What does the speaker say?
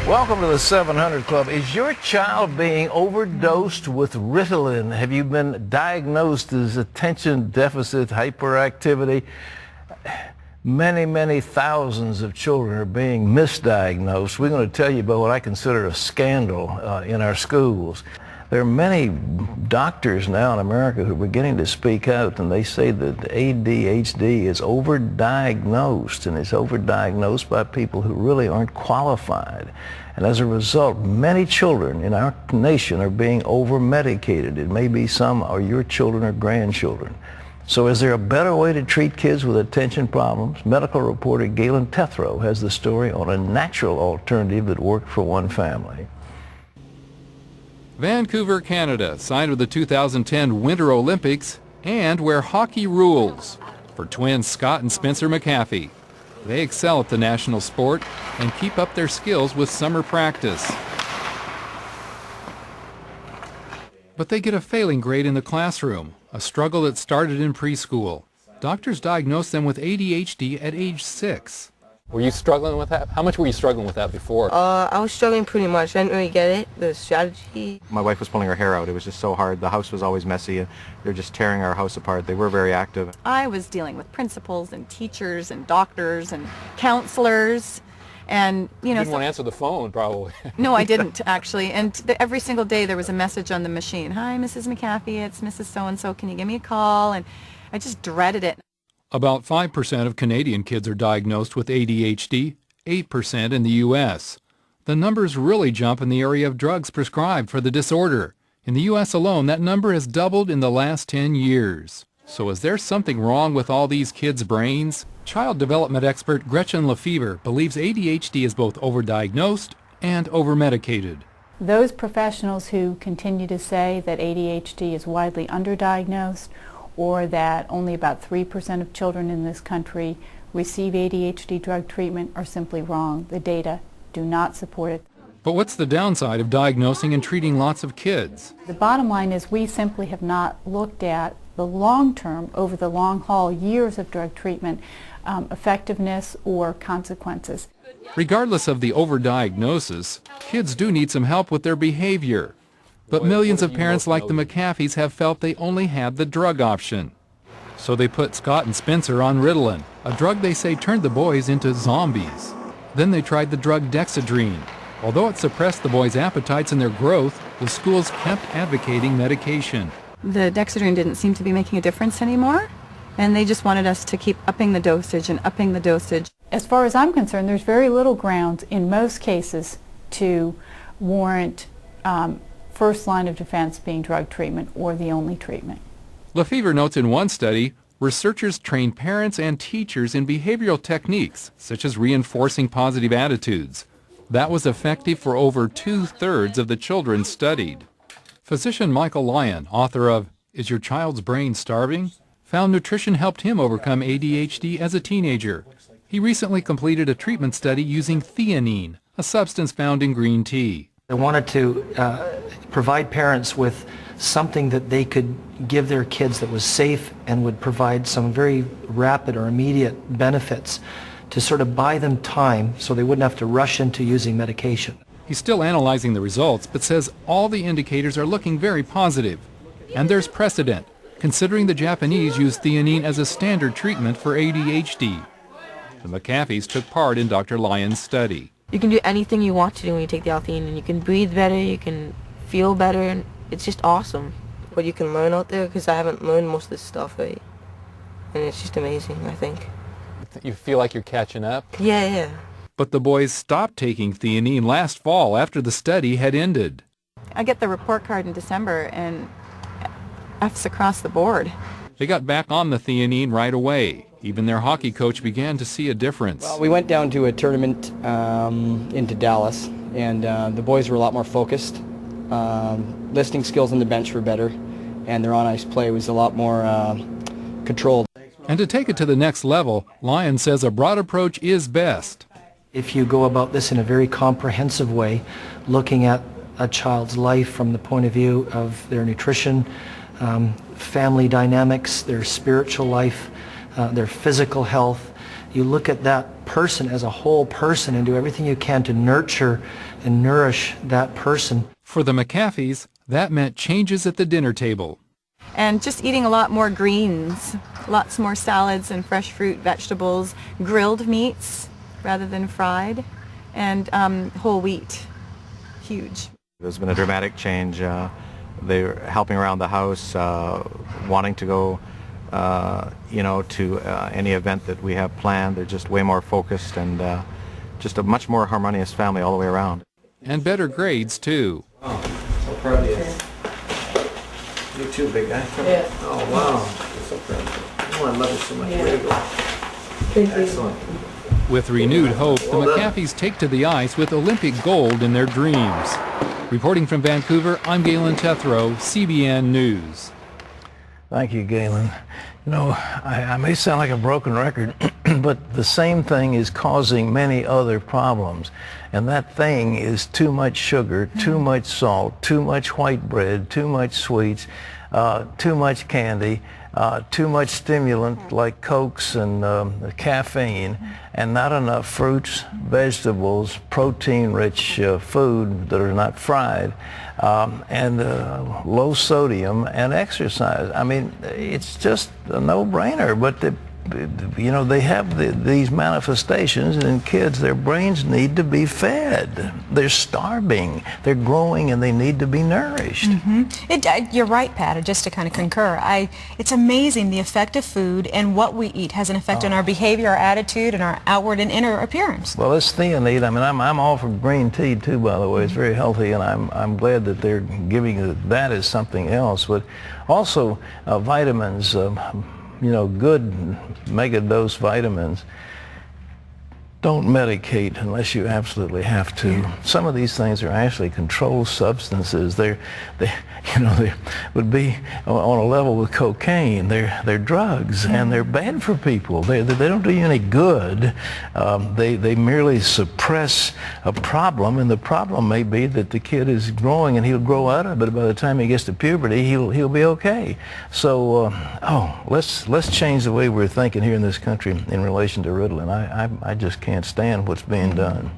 Welcome to the 700 Club. Is your child being overdosed with Ritalin? Have you been diagnosed as attention deficit hyperactivity? Many thousands of children are being misdiagnosed. We're going to tell you about what I consider a scandal in our schools. There are many doctors now in America who are beginning to speak out, and they say that ADHD is overdiagnosed, and it's overdiagnosed by people who really aren't qualified. And as a result, many children in our nation are being over-medicated. It may be some are your children or grandchildren. So is there a better way to treat kids with attention problems? Medical reporter Galen Tethrow has the story on a natural alternative that worked for one family. Vancouver, Canada, signed with the 2010 Winter Olympics and where hockey rules for twins Scott and Spencer McAfee. They excel at the national sport and keep up their skills with summer practice. But they get a failing grade in the classroom, a struggle that started in preschool. Doctors diagnosed them with ADHD at age 6. Were you struggling with that? How much were you struggling with that before? I was struggling pretty much. I didn't really get it, the strategy. My wife was pulling her hair out. It was just so hard. The house was always messy, and they're just tearing our house apart. They were very active. I was dealing with principals and teachers and doctors and counselors. And, you know, didn't want to answer the phone, probably. No, I didn't, actually. And every single day there was a message on the machine. Hi, Mrs. McAfee, it's Mrs. So-and-so. Can you give me a call? And I just dreaded it. About 5% of Canadian kids are diagnosed with ADHD, 8% in the U.S. The numbers really jump in the area of drugs prescribed for the disorder. In the U.S. alone, that number has doubled in the last 10 years. So is there something wrong with all these kids' brains? Child development expert Gretchen Lefevre believes ADHD is both overdiagnosed and overmedicated. Those professionals who continue to say that ADHD is widely underdiagnosed or that only about 3% of children in this country receive ADHD drug treatment are simply wrong. The data do not support it. But what's the downside of diagnosing and treating lots of kids? The bottom line is we simply have not looked at the long-term, over the long haul, years of drug treatment, effectiveness or consequences. Regardless of the overdiagnosis, kids do need some help with their behavior. But millions of parents like the McAfees have felt they only had the drug option. So they put Scott and Spencer on Ritalin, a drug they say turned the boys into zombies. Then they tried the drug Dexedrine. Although it suppressed the boys' appetites and their growth, the schools kept advocating medication. The Dexedrine didn't seem to be making a difference anymore, and they just wanted us to keep upping the dosage and upping the dosage. As far as I'm concerned, there's very little grounds in most cases to warrant first line of defense being drug treatment or the only treatment. Lefevre notes in one study, researchers trained parents and teachers in behavioral techniques, such as reinforcing positive attitudes. That was effective for over 2/3 of the children studied. Physician Michael Lyon, author of Is Your Child's Brain Starving?, found nutrition helped him overcome ADHD as a teenager. He recently completed a treatment study using theanine, a substance found in green tea. I wanted to provide parents with something that they could give their kids that was safe and would provide some very rapid or immediate benefits to sort of buy them time so they wouldn't have to rush into using medication. He's still analyzing the results, but says all the indicators are looking very positive. And there's precedent, considering the Japanese use theanine as a standard treatment for ADHD. The McAfees took part in Dr. Lyon's study. You can do anything you want to do when you take the L-theanine, and you can breathe better, you can feel better, and it's just awesome what you can learn out there, because I haven't learned most of this stuff, right? And it's just amazing, I think. You feel like you're catching up? Yeah. But the boys stopped taking theanine last fall after the study had ended. I get the report card in December, and F's across the board. They got back on the theanine right away. Even their hockey coach began to see a difference. Well, we went down to a tournament into Dallas, and the boys were a lot more focused. Listening skills on the bench were better, and their on-ice play was a lot more controlled. And to take it to the next level, Lyon says a broad approach is best. If you go about this in a very comprehensive way, looking at a child's life from the point of view of their nutrition, family dynamics, their spiritual life, their physical health, you look at that person as a whole person and do everything you can to nurture and nourish that person. For the McAfees, that meant changes at the dinner table. And just eating a lot more greens, lots more salads and fresh fruit, vegetables, grilled meats rather than fried, and whole wheat. Huge. There's been a dramatic change. They're helping around the house, wanting to go to any event that we have planned. They're just way more focused and just a much more harmonious family all the way around. And better grades, too. Oh, so proud of you. You too, big guy. Come here. Oh, wow. So proud of you. Oh, I love you so much. There you go. Thank you. Excellent. With renewed hope, the McAfees take to the ice with Olympic gold in their dreams. Reporting from Vancouver, I'm Galen Tethrow, CBN News. Thank you, Galen. You know, I may sound like a broken record, but the same thing is causing many other problems. And that thing is too much sugar, too much salt, too much white bread, too much sweets, too much candy, too much stimulant like Cokes and caffeine, and not enough fruits, vegetables, protein-rich food that are not fried, and low sodium and exercise. I mean, it's just a no-brainer, but they have these manifestations, and kids, their brains need to be fed. They're starving. They're growing, and they need to be nourished. You're right, Pat, just to kind of concur. It's amazing the effect of food and what we eat has an effect on our behavior, our attitude, and our outward and inner appearance. Well, it's theanine. I mean, I'm all for green tea, too, by the way. It's very healthy, and I'm glad that they're giving that as something else. But also vitamins, good mega-dose vitamins. Don't medicate unless you absolutely have to. Some of these things are actually controlled substances. They would be on a level with cocaine. They're drugs, and they're bad for people. They don't do you any good. They merely suppress a problem, and the problem may be that the kid is growing, and he'll grow out of it. By the time he gets to puberty, he'll be okay. So, let's change the way we're thinking here in this country in relation to Ritalin. I just can't stand what's being done.